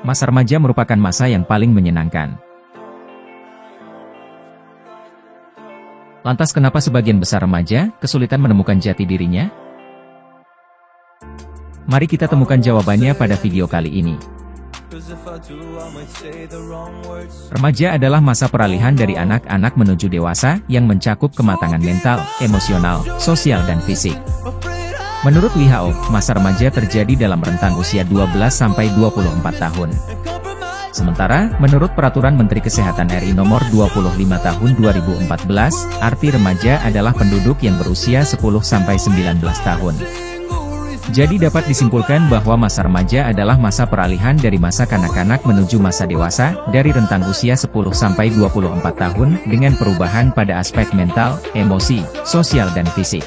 Masa remaja merupakan masa yang paling menyenangkan. Lantas kenapa sebagian besar remaja kesulitan menemukan jati dirinya? Mari kita temukan jawabannya pada video kali ini. Remaja adalah masa peralihan dari anak-anak menuju dewasa yang mencakup kematangan mental, emosional, sosial dan fisik. Menurut WHO, masa remaja terjadi dalam rentang usia 12-24 tahun. Sementara, menurut Peraturan Menteri Kesehatan RI Nomor 25 Tahun 2014, arti remaja adalah penduduk yang berusia 10-19 tahun. Jadi dapat disimpulkan bahwa masa remaja adalah masa peralihan dari masa kanak-kanak menuju masa dewasa, dari rentang usia 10-24 tahun, dengan perubahan pada aspek mental, emosi, sosial dan fisik.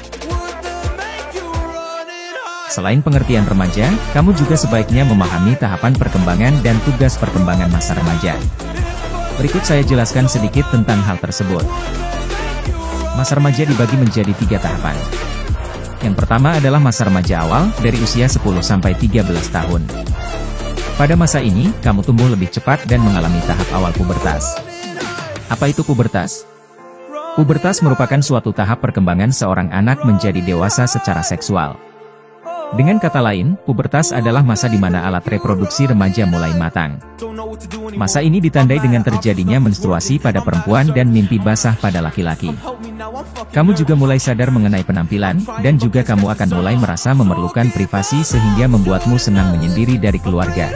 Selain pengertian remaja, kamu juga sebaiknya memahami tahapan perkembangan dan tugas perkembangan masa remaja. Berikut saya jelaskan sedikit tentang hal tersebut. Masa remaja dibagi menjadi 3 tahapan. Yang pertama adalah masa remaja awal, dari usia 10-13 tahun. Pada masa ini, kamu tumbuh lebih cepat dan mengalami tahap awal pubertas. Apa itu pubertas? Pubertas merupakan suatu tahap perkembangan seorang anak menjadi dewasa secara seksual. Dengan kata lain, pubertas adalah masa di mana alat reproduksi remaja mulai matang. Masa ini ditandai dengan terjadinya menstruasi pada perempuan dan mimpi basah pada laki-laki. Kamu juga mulai sadar mengenai penampilan, dan juga kamu akan mulai merasa memerlukan privasi sehingga membuatmu senang menyendiri dari keluarga.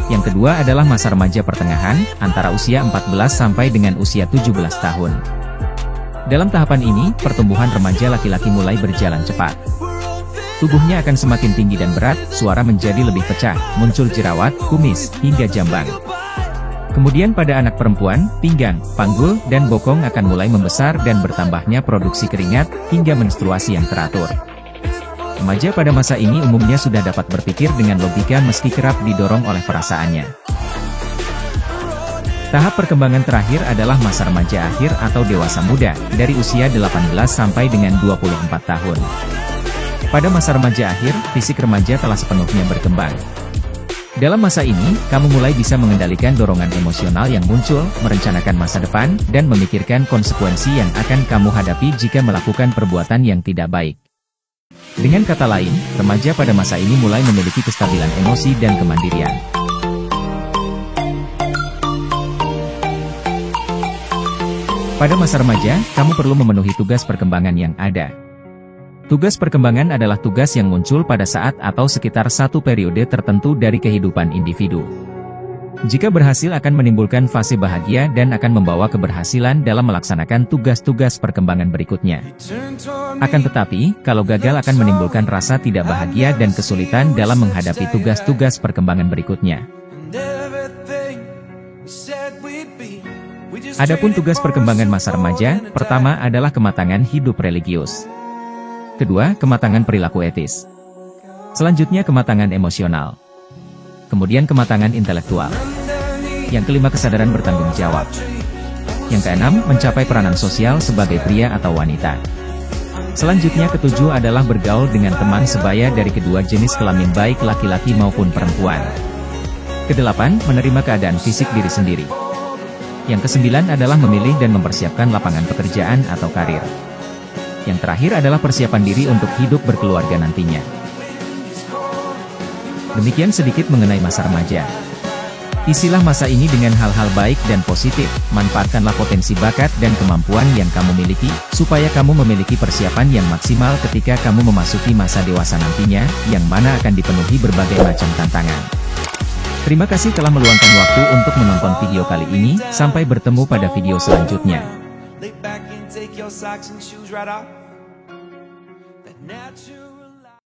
Yang kedua adalah masa remaja pertengahan, antara usia 14 sampai dengan usia 17 tahun. Dalam tahapan ini, pertumbuhan remaja laki-laki mulai berjalan cepat. Tubuhnya akan semakin tinggi dan berat, suara menjadi lebih pecah, muncul jerawat, kumis, hingga jambang. Kemudian pada anak perempuan, pinggang, panggul, dan bokong akan mulai membesar dan bertambahnya produksi keringat, hingga menstruasi yang teratur. Remaja pada masa ini umumnya sudah dapat berpikir dengan logika meski kerap didorong oleh perasaannya. Tahap perkembangan terakhir adalah masa remaja akhir atau dewasa muda, dari usia 18 sampai dengan 24 tahun. Pada masa remaja akhir, fisik remaja telah sepenuhnya berkembang. Dalam masa ini, kamu mulai bisa mengendalikan dorongan emosional yang muncul, merencanakan masa depan, dan memikirkan konsekuensi yang akan kamu hadapi jika melakukan perbuatan yang tidak baik. Dengan kata lain, remaja pada masa ini mulai memiliki kestabilan emosi dan kemandirian. Pada masa remaja, kamu perlu memenuhi tugas perkembangan yang ada. Tugas perkembangan adalah tugas yang muncul pada saat atau sekitar satu periode tertentu dari kehidupan individu. Jika berhasil akan menimbulkan fase bahagia dan akan membawa keberhasilan dalam melaksanakan tugas-tugas perkembangan berikutnya. Akan tetapi, kalau gagal akan menimbulkan rasa tidak bahagia dan kesulitan dalam menghadapi tugas-tugas perkembangan berikutnya. Adapun tugas perkembangan masa remaja, pertama adalah kematangan hidup religius. Kedua, kematangan perilaku etis. Selanjutnya kematangan emosional. Kemudian kematangan intelektual. Yang kelima kesadaran bertanggung jawab. Yang keenam, mencapai peranan sosial sebagai pria atau wanita. Selanjutnya ketujuh adalah bergaul dengan teman sebaya dari kedua jenis kelamin baik laki-laki maupun perempuan. Kedelapan, menerima keadaan fisik diri sendiri. Yang kesembilan adalah memilih dan mempersiapkan lapangan pekerjaan atau karir. Yang terakhir adalah persiapan diri untuk hidup berkeluarga nantinya. Demikian sedikit mengenai masa remaja. Isilah masa ini dengan hal-hal baik dan positif, manfaatkanlah potensi bakat dan kemampuan yang kamu miliki, supaya kamu memiliki persiapan yang maksimal ketika kamu memasuki masa dewasa nantinya, yang mana akan dipenuhi berbagai macam tantangan. Terima kasih telah meluangkan waktu untuk menonton video kali ini, sampai bertemu pada video selanjutnya. Take your socks and shoes right off. That natural